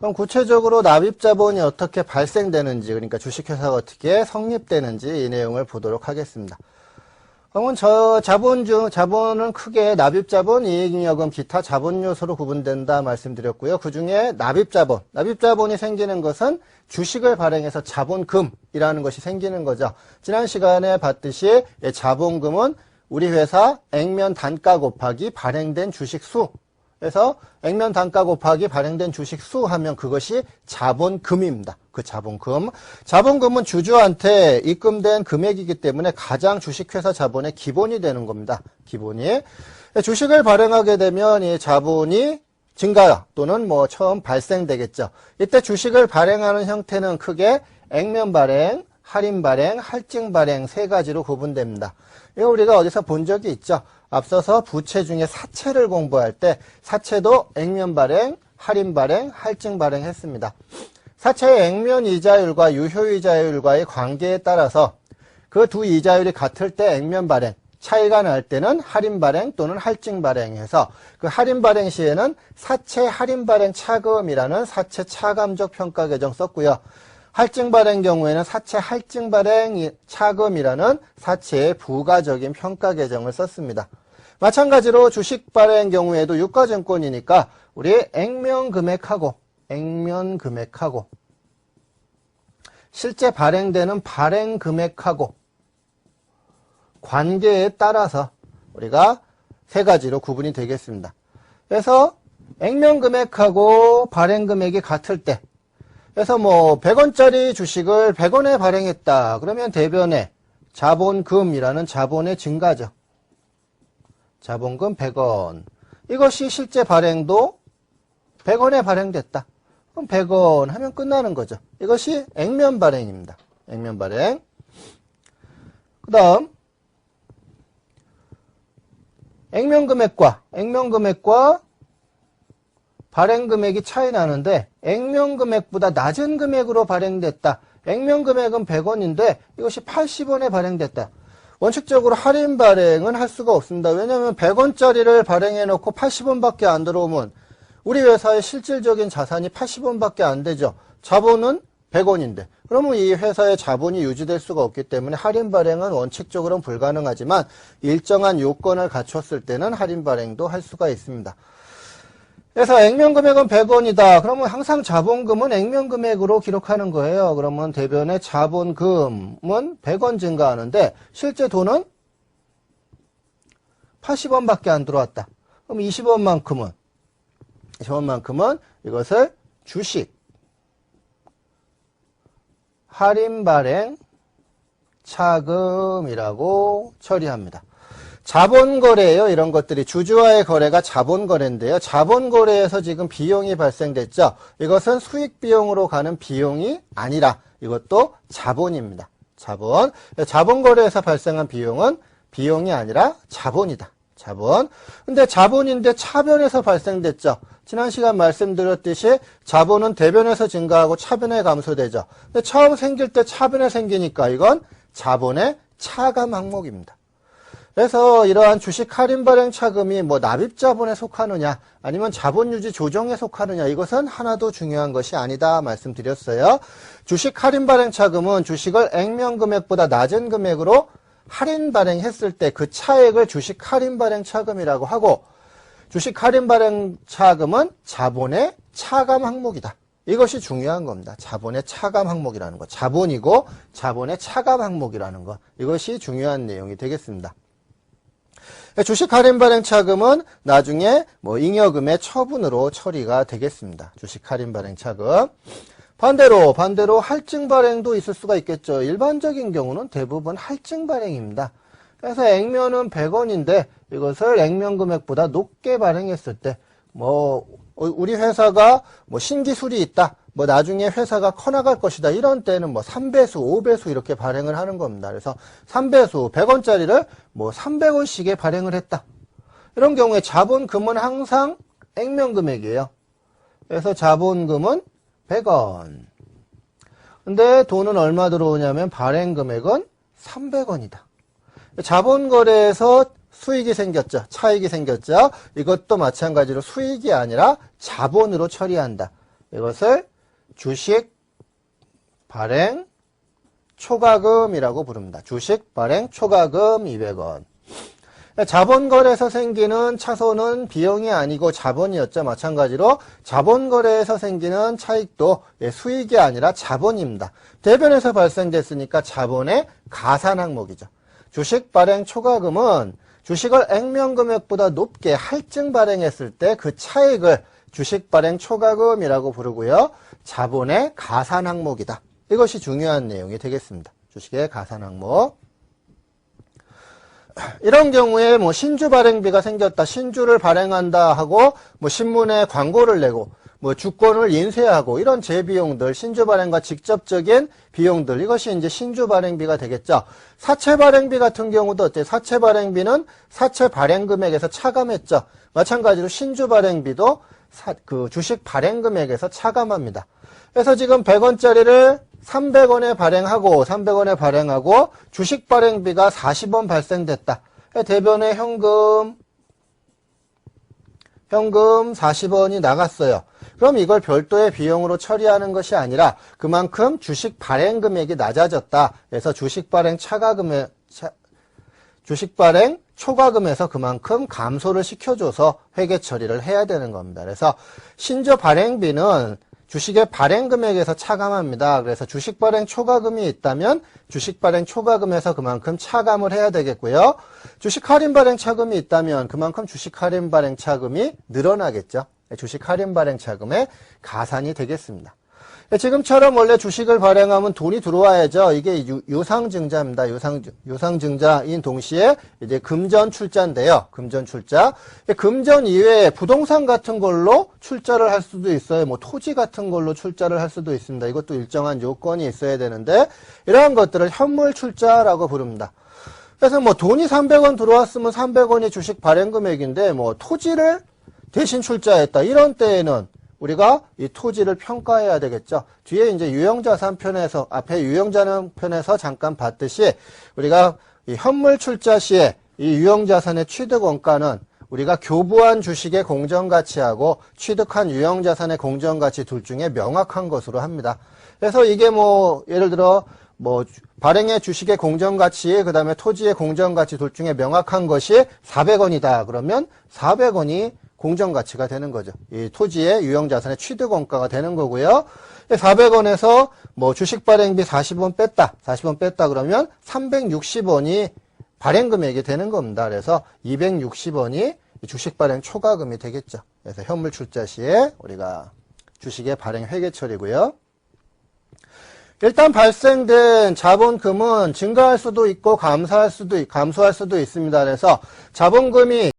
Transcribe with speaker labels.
Speaker 1: 그럼 구체적으로 납입자본이 어떻게 발생되는지, 그러니까 주식회사가 어떻게 성립되는지 이 내용을 보도록 하겠습니다. 그러면 자본은 크게 납입자본, 이익잉여금, 기타 자본 요소로 구분된다 말씀드렸고요. 그 중에 납입자본이 생기는 것은 주식을 발행해서 자본금이라는 것이 생기는 거죠. 지난 시간에 봤듯이 자본금은 우리 회사 액면 단가 곱하기 발행된 주식 수. 그래서 액면 단가 곱하기 발행된 주식 수 하면 그것이 자본금입니다. 그 자본금. 자본금은 주주한테 입금된 금액이기 때문에 가장 주식회사 자본의 기본이 되는 겁니다. 기본이. 주식을 발행하게 되면 이 자본이 증가 또는 뭐 처음 발생되겠죠. 이때 주식을 발행하는 형태는 크게 액면 발행, 할인 발행, 할증 발행 세 가지로 구분됩니다. 이거 우리가 어디서 본 적이 있죠. 앞서서 부채 중에 사채를 공부할 때 사채도 액면 발행, 할인 발행, 할증 발행 했습니다. 사채의 액면 이자율과 유효 이자율과의 관계에 따라서 그 두 이자율이 같을 때 액면 발행, 차이가 날 때는 할인 발행 또는 할증 발행해서 그 할인 발행 시에는 사채 할인 발행 차금이라는 사채 차감적 평가 계정 썼고요. 할증 발행 경우에는 사채 할증 발행 차금이라는 사채의 부가적인 평가 계정을 썼습니다. 마찬가지로 주식 발행 경우에도 유가증권이니까 우리 액면 금액하고 실제 발행되는 발행 금액하고 관계에 따라서 우리가 세 가지로 구분이 되겠습니다. 그래서 액면 금액하고 발행 금액이 같을 때, 그래서 뭐 100원짜리 주식을 100원에 발행했다. 그러면 대변에 자본금이라는 자본의 증가죠. 자본금 100원. 이것이 실제 발행도 100원에 발행됐다. 그럼 100원 하면 끝나는 거죠. 이것이 액면 발행입니다. 액면 발행. 그 다음 액면 금액과 발행 금액이 차이 나는데 액면 금액보다 낮은 금액으로 발행됐다. 액면 금액은 100원인데 이것이 80원에 발행됐다. 원칙적으로 할인 발행은 할 수가 없습니다. 왜냐하면 100원짜리를 발행해 놓고 80원밖에 안 들어오면 우리 회사의 실질적인 자산이 80원밖에 안 되죠. 자본은 100원인데. 그러면 이 회사의 자본이 유지될 수가 없기 때문에 할인 발행은 원칙적으로는 불가능하지만 일정한 요건을 갖췄을 때는 할인 발행도 할 수가 있습니다. 그래서 액면 금액은 100원이다. 그러면 항상 자본금은 액면 금액으로 기록하는 거예요. 그러면 대변의 자본금은 100원 증가하는데 실제 돈은 80원밖에 안 들어왔다. 그럼 20원만큼은 이것을 주식 할인 발행 차금이라고 처리합니다. 자본거래예요. 이런 것들이 주주와의 거래가 자본거래인데요. 자본거래에서 지금 비용이 발생됐죠. 이것은 수익비용으로 가는 비용이 아니라 이것도 자본입니다. 자본거래에서 발생한 비용은 비용이 아니라 자본이다. 자본. 근데 자본인데 차변에서 발생됐죠. 지난 시간 말씀드렸듯이 자본은 대변에서 증가하고 차변에 감소되죠. 근데 처음 생길 때 차변에 생기니까 이건 자본의 차감 항목입니다. 그래서 이러한 주식 할인 발행 차금이 뭐 납입자본에 속하느냐 아니면 자본유지 조정에 속하느냐 이것은 하나도 중요한 것이 아니다 말씀드렸어요. 주식 할인 발행 차금은 주식을 액면 금액보다 낮은 금액으로 할인 발행했을 때 그 차액을 주식 할인 발행 차금이라고 하고 주식 할인 발행 차금은 자본의 차감 항목이다. 이것이 중요한 겁니다. 자본의 차감 항목이라는 것. 자본이고 자본의 차감 항목이라는 것. 이것이 중요한 내용이 되겠습니다. 주식 할인 발행 차금은 나중에 뭐 잉여금의 처분으로 처리가 되겠습니다. 주식 할인 발행 차금. 반대로 할증 발행도 있을 수가 있겠죠. 일반적인 경우는 대부분 할증 발행입니다. 그래서 액면은 100원인데 이것을 액면 금액보다 높게 발행했을 때 뭐 우리 회사가 뭐 신기술이 있다. 뭐 나중에 회사가 커나갈 것이다. 이런 때는 뭐 3배수, 5배수 이렇게 발행을 하는 겁니다. 그래서 3배수, 100원짜리를 뭐 300원씩에 발행을 했다. 이런 경우에 자본금은 항상 액면 금액이에요. 그래서 자본금은 100원. 근데 돈은 얼마 들어오냐면 발행 금액은 300원이다. 자본거래에서 수익이 생겼죠. 차익이 생겼죠. 이것도 마찬가지로 수익이 아니라 자본으로 처리한다. 이것을 주식 발행 초과금이라고 부릅니다. 주식 발행 초과금 200원. 자본거래에서 생기는 차손은 비용이 아니고 자본이었죠. 마찬가지로 자본거래에서 생기는 차익도 수익이 아니라 자본입니다. 대변에서 발생됐으니까 자본의 가산 항목이죠. 주식 발행 초과금은 주식을 액면금액보다 높게 할증 발행했을 때 그 차익을 주식 발행 초과금이라고 부르고요. 자본의 가산 항목이다. 이것이 중요한 내용이 되겠습니다. 주식의 가산 항목. 이런 경우에 뭐 신주 발행비가 생겼다, 신주를 발행한다 하고 뭐 신문에 광고를 내고 뭐 주권을 인쇄하고 이런 재비용들, 신주 발행과 직접적인 비용들, 이것이 이제 신주 발행비가 되겠죠. 사채 발행비 같은 경우도 어때요? 사채 발행비는 사채 발행 금액에서 차감했죠. 마찬가지로 신주 발행비도 그 주식 발행 금액에서 차감합니다. 그래서 지금 100원짜리를 300원에 발행하고 주식 발행비가 40원 발생됐다. 대변에 현금 40원이 나갔어요. 그럼 이걸 별도의 비용으로 처리하는 것이 아니라 그만큼 주식 발행 금액이 낮아졌다. 그래서 주식 발행 초과금에서 그만큼 감소를 시켜줘서 회계 처리를 해야 되는 겁니다. 그래서 신주 발행비는 주식의 발행 금액에서 차감합니다. 그래서 주식 발행 초과금이 있다면 주식 발행 초과금에서 그만큼 차감을 해야 되겠고요. 주식 할인 발행 차금이 있다면 그만큼 주식 할인 발행 차금이 늘어나겠죠. 주식 할인 발행 차금의 가산이 되겠습니다. 지금처럼 원래 주식을 발행하면 돈이 들어와야죠. 이게 유상증자입니다. 유상증자인 동시에 이제 금전 출자인데요. 금전 출자. 금전 이외에 부동산 같은 걸로 출자를 할 수도 있어요. 뭐 토지 같은 걸로 출자를 할 수도 있습니다. 이것도 일정한 요건이 있어야 되는데 이러한 것들을 현물 출자라고 부릅니다. 그래서 뭐 돈이 300원 들어왔으면 300원이 주식 발행 금액인데 뭐 토지를 대신 출자했다. 이런 때에는 우리가 이 토지를 평가해야 되겠죠. 뒤에 이제 유형자산 편에서, 앞에 유형자산 편에서 잠깐 봤듯이 우리가 이 현물 출자 시에 이 유형자산의 취득원가는 우리가 교부한 주식의 공정가치하고 취득한 유형자산의 공정가치 둘 중에 명확한 것으로 합니다. 그래서 이게 뭐, 예를 들어, 뭐, 발행의 주식의 공정가치, 그 다음에 토지의 공정가치 둘 중에 명확한 것이 400원이다. 그러면 400원이 공정가치가 되는 거죠. 이 토지의 유형자산의 취득원가가 되는 거고요. 400원에서 뭐 주식 발행비 40원 뺐다 그러면 360원이 발행금액이 되는 겁니다. 그래서 260원이 주식 발행 초과금이 되겠죠. 그래서 현물 출자 시에 우리가 주식의 발행 회계 처리고요. 일단 발생된 자본금은 증가할 수도 있고 감소할 수도 있습니다. 그래서 자본금이